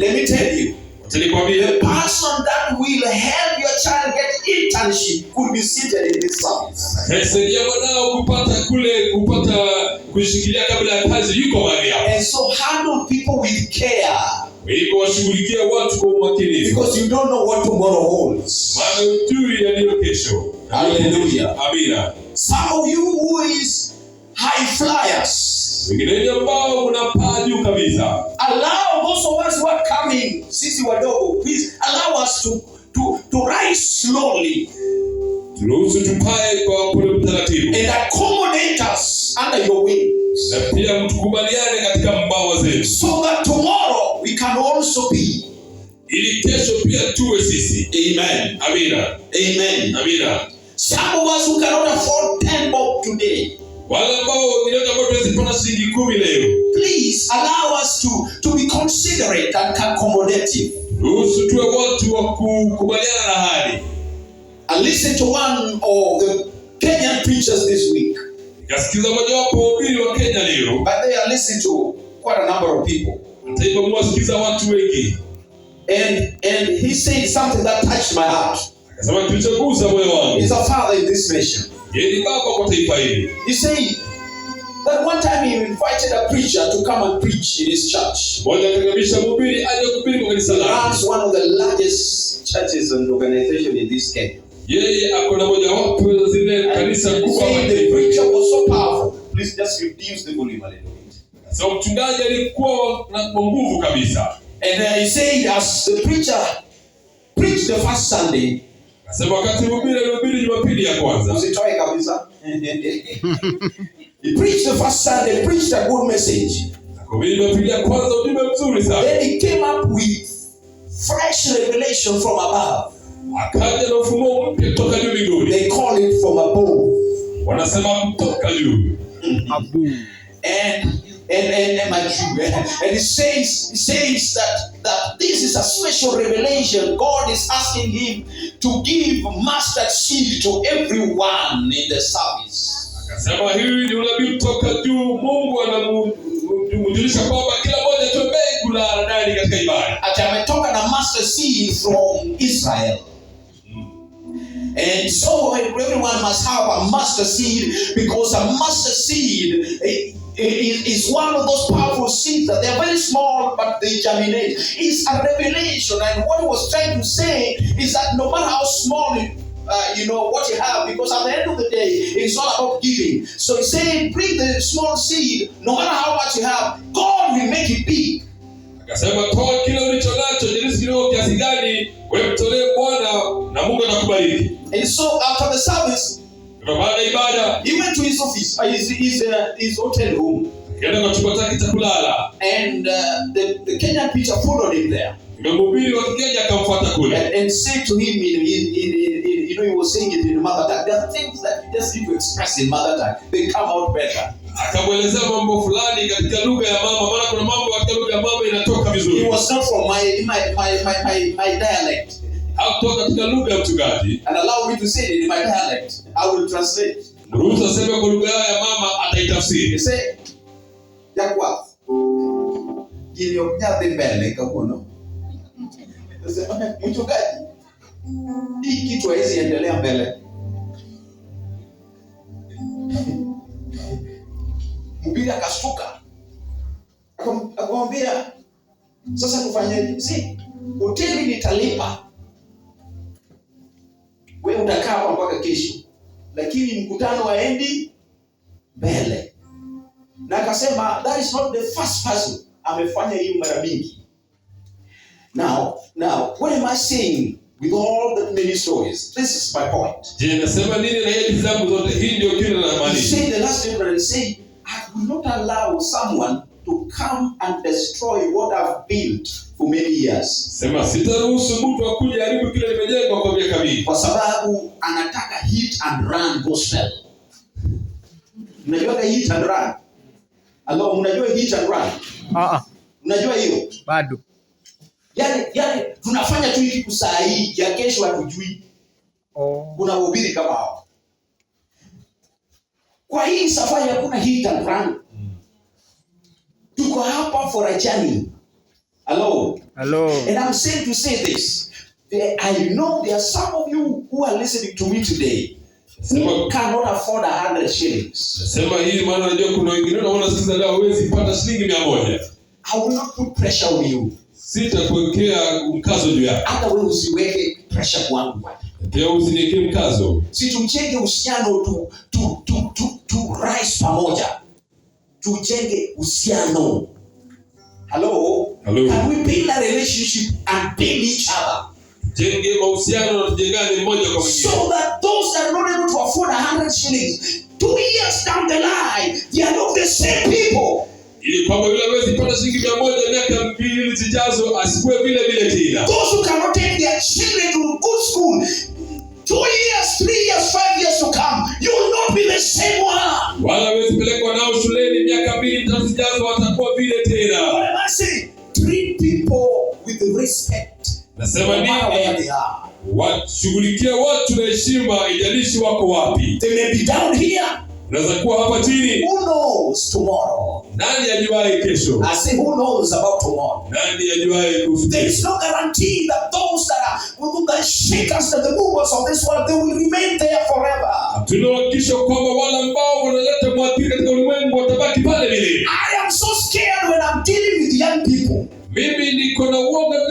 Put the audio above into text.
Let me tell you. The person that will help your child get internship could be seated in this service. And so handle people with care. Because you don't know what tomorrow holds. Hallelujah. Some of you who is high flyers, allow those of us who are coming, sisi wadogo, please allow us to rise slowly and accommodate us under your wings, so that tomorrow we can also be. Amen. Amen. Some of us who cannot afford 10 bob today, please allow us to be considerate and accommodative. I listened to one of the Kenyan preachers this week, but they are listening to quite a number of people. And he said something that touched my heart. He's a father in this nation. He said that one time he invited a preacher to come and preach in his church. He runs one of the largest churches and organizations in this Kenya. And the preacher was so powerful. Please just reduce the volume a little bit. And he said, as the preacher preached the first Sunday, he preached the first Sunday, preached a good message. Then he came up with fresh revelation from above. They call it from above. And it says that this is a special revelation. God is asking him to give mustard seed to everyone in the service. Ametoka na mustard seed from Israel. And so everyone must have a mustard seed, because a mustard seed is one of those powerful seeds that they're very small but they germinate. It's a revelation, and what he was trying to say is that no matter how small what you have, because at the end of the day it's all about giving. So he said, bring the small seed, no matter how much you have, God will make it big. And so after the service, he went to his office, his hotel room, and the Kenyan preacher followed him there and said to him, he was saying it in mother tongue. There are things that you just need to express in mother tongue, they come out better. He was not from my dialect. And allow me to say it in my dialect. I will translate. He said, Yakwa, give your mbele kakono. Mchungaji, hii kitu haiwezi endelea mbele. Mhubiri akashtuka. Akamwambia, sasa tufanyeje? Si hoteli nitalipa, wewe utakaa hapa mpaka kesho, lakini mkutano waendi mbele. Na akasema, that is not the first person amefanya hiyo mara mingi. Now, what am I saying with all the many stories? This is my point. He said the last chapter and say, I will not allow someone to come and destroy what I've built for many years. Kwa sababu anataka hit and run gospel. Mnajua hit and run? Hello, mnajua hit and run? Mnajua hiyo? Bado. Yani tunafanya tu hivi saa hii, ya kesho hatujui. Kuna wahubiri kama hao. Kwa hii safari hakuna hit and run. Tuko hapa for a journey. Hello. Hello. And I'm saying to say this. I know there are some of you who are listening to me today who cannot afford 100 shillings. Sema hii maana najua kuna wengine wanasikiliza leo hawezi pata shilingi 100. I will not put pressure on you. Sitakuwekea mkazo juu yako. Hata wewe usiweke pressure kwangu. Pia usiniwekee mkazo. Si tujenge uhusiano tu rise pamoja. Tujenge uhusiano. Hello? Hello. Can we build a relationship and build each other? Jenge mahusiano na tujengane mmoja kwa mwingine. So that those that are not able to afford 100 shillings, 2 years down the line, they are not the same people. Ili kwamba yule hawezi pata shilingi 100 miaka 2 zijazo asikuwe vile vile tena. Those who cannot take their children to good school, 2 years, 3 years, 5 years to come, you will not be the same one. Wala hawezi pelekwa nao shuleni miaka 2 3 zijazo watakuwa vile tena. What am I saying? Treat people with respect. Nasema nini? Washughulikie watu na heshima, ijalishi wako wapi. They may be down here. Unaweza kuwa hapa chini. Who knows tomorrow? Nani ajuaye kesho? I say who knows about tomorrow? Nani ajuaye kuhusu? There is no guarantee that those that are who can shake us and the movers of this world, they will remain there forever. Tunahakikisha kwamba wale ambao wanaleta mwathiri katika ulimwengu watabaki pale vile. I am so scared when I'm dealing with young people. Mimi niko na uoga